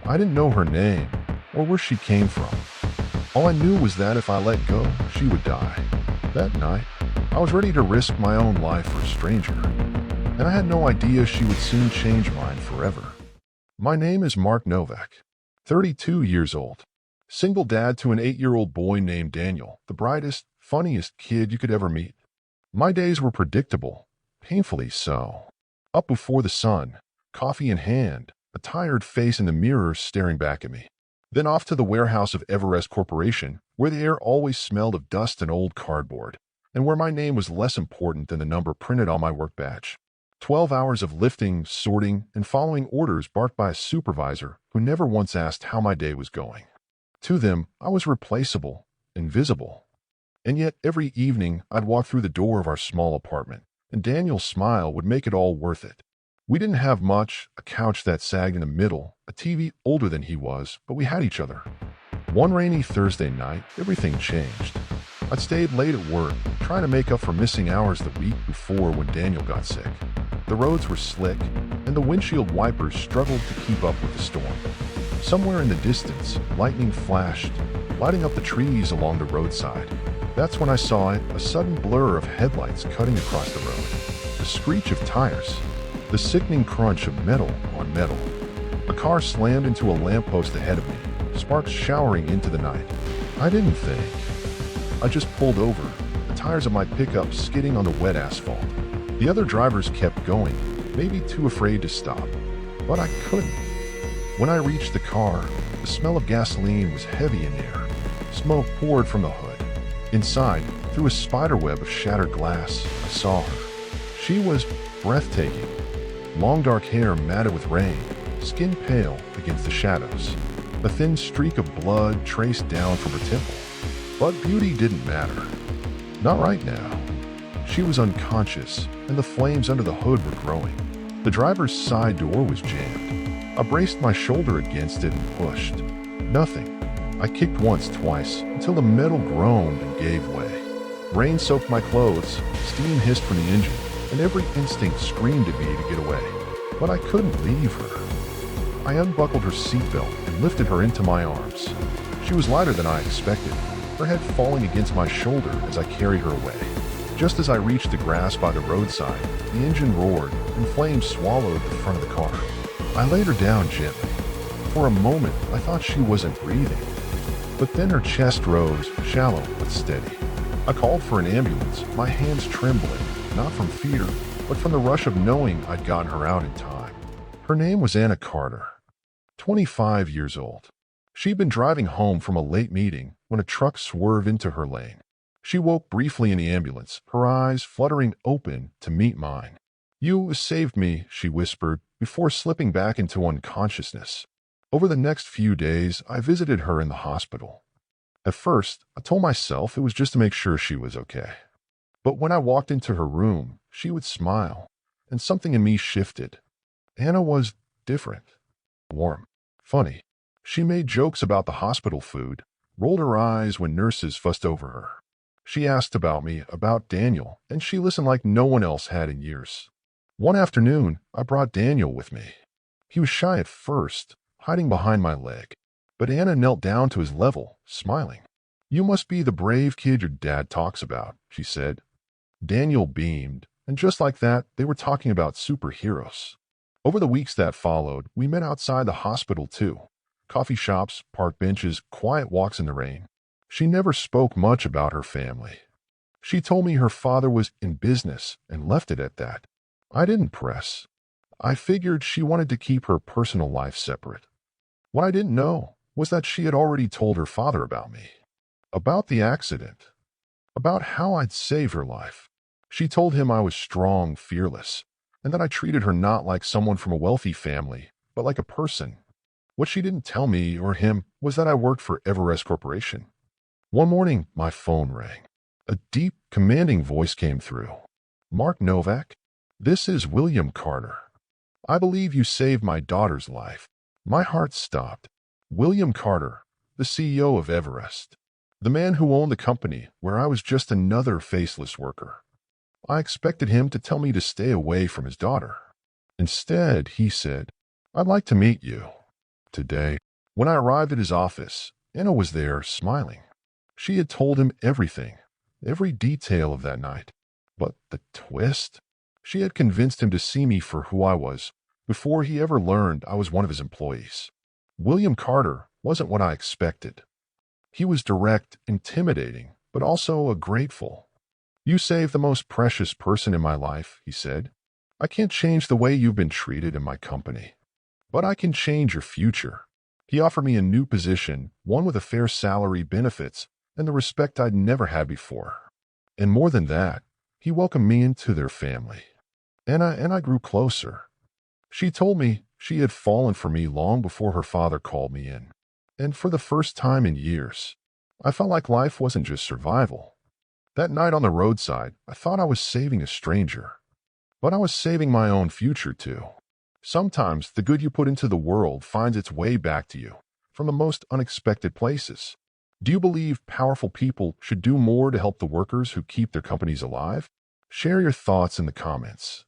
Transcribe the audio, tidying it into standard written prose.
I didn't know her name or where she came from. All I knew was that if I let go, she would die. That night, I was ready to risk my own life for a stranger, and I had no idea she would soon change mine forever. My name is Mark Novak, 32 years old, single dad to an 8-year-old boy named Daniel, the brightest, funniest kid you could ever meet. My days were predictable, painfully so. Up before the sun, coffee in hand, a tired face in the mirror staring back at me. Then off to the warehouse of Everest Corporation, where the air always smelled of dust and old cardboard, and where my name was less important than the number printed on my work badge. 12 hours of lifting, sorting, and following orders barked by a supervisor who never once asked how my day was going. To them, I was replaceable, invisible. And yet every evening I'd walk through the door of our small apartment, and Daniel's smile would make it all worth it. We didn't have much, a couch that sagged in the middle, a TV older than he was, but we had each other. One rainy Thursday night, everything changed. I'd stayed late at work, trying to make up for missing hours the week before when Daniel got sick. The roads were slick, and the windshield wipers struggled to keep up with the storm. Somewhere in the distance, lightning flashed, lighting up the trees along the roadside. That's when I saw it, a sudden blur of headlights cutting across the road. The screech of tires. The sickening crunch of metal on metal. A car slammed into a lamppost ahead of me, sparks showering into the night. I didn't think. I just pulled over, the tires of my pickup skidding on the wet asphalt. The other drivers kept going, maybe too afraid to stop. But I couldn't. When I reached the car, the smell of gasoline was heavy in the air. Smoke poured from the hood. Inside, through a spiderweb of shattered glass, I saw her. She was breathtaking. Long dark hair matted with rain, skin pale against the shadows. A thin streak of blood traced down from her temple. But beauty didn't matter. Not right now. She was unconscious, and the flames under the hood were growing. The driver's side door was jammed. I braced my shoulder against it and pushed. Nothing. I kicked once, twice, until the metal groaned and gave way. Rain soaked my clothes, steam hissed from the engine, and every instinct screamed at me to get away. But I couldn't leave her. I unbuckled her seatbelt and lifted her into my arms. She was lighter than I expected, her head falling against my shoulder as I carried her away. Just as I reached the grass by the roadside, the engine roared and flames swallowed the front of the car. I laid her down gently. For a moment, I thought she wasn't breathing. But then her chest rose, shallow but steady. I called for an ambulance, my hands trembling, not from fear, but from the rush of knowing I'd gotten her out in time. Her name was Anna Carter, 25 years old. She'd been driving home from a late meeting when a truck swerved into her lane. She woke briefly in the ambulance, her eyes fluttering open to meet mine. "You saved me," she whispered, before slipping back into unconsciousness. Over the next few days, I visited her in the hospital. At first, I told myself it was just to make sure she was okay. But when I walked into her room, she would smile, and something in me shifted. Anna was different. Warm. Funny. She made jokes about the hospital food, rolled her eyes when nurses fussed over her. She asked about me, about Daniel, and she listened like no one else had in years. One afternoon, I brought Daniel with me. He was shy at first, hiding behind my leg. But Anna knelt down to his level, smiling. "You must be the brave kid your dad talks about," she said. Daniel beamed, and just like that, they were talking about superheroes. Over the weeks that followed, we met outside the hospital too. Coffee shops, park benches, quiet walks in the rain. She never spoke much about her family. She told me her father was in business and left it at that. I didn't press. I figured she wanted to keep her personal life separate. What I didn't know was that she had already told her father about me. About the accident. About how I'd saved her life. She told him I was strong, fearless, and that I treated her not like someone from a wealthy family, but like a person. What she didn't tell me or him was that I worked for Everest Corporation. One morning, my phone rang. A deep, commanding voice came through. "Mark Novak, this is William Carter. I believe you saved my daughter's life." My heart stopped. William Carter, the CEO of Everest. The man who owned the company where I was just another faceless worker. I expected him to tell me to stay away from his daughter. Instead, he said, "I'd like to meet you." today. When I arrived at his office, Anna was there, smiling. She had told him everything, every detail of that night. But the twist? She had convinced him to see me for who I was, before he ever learned I was one of his employees. William Carter wasn't what I expected. He was direct, intimidating, but also grateful. "You saved the most precious person in my life," he said. "I can't change the way you've been treated in my company, but I can change your future." He offered me a new position, one with a fair salary, benefits, and the respect I'd never had before. And more than that, he welcomed me into their family. And I grew closer. She told me she had fallen for me long before her father called me in. And for the first time in years, I felt like life wasn't just survival. That night on the roadside, I thought I was saving a stranger. But I was saving my own future too. Sometimes the good you put into the world finds its way back to you from the most unexpected places. Do you believe powerful people should do more to help the workers who keep their companies alive? Share your thoughts in the comments.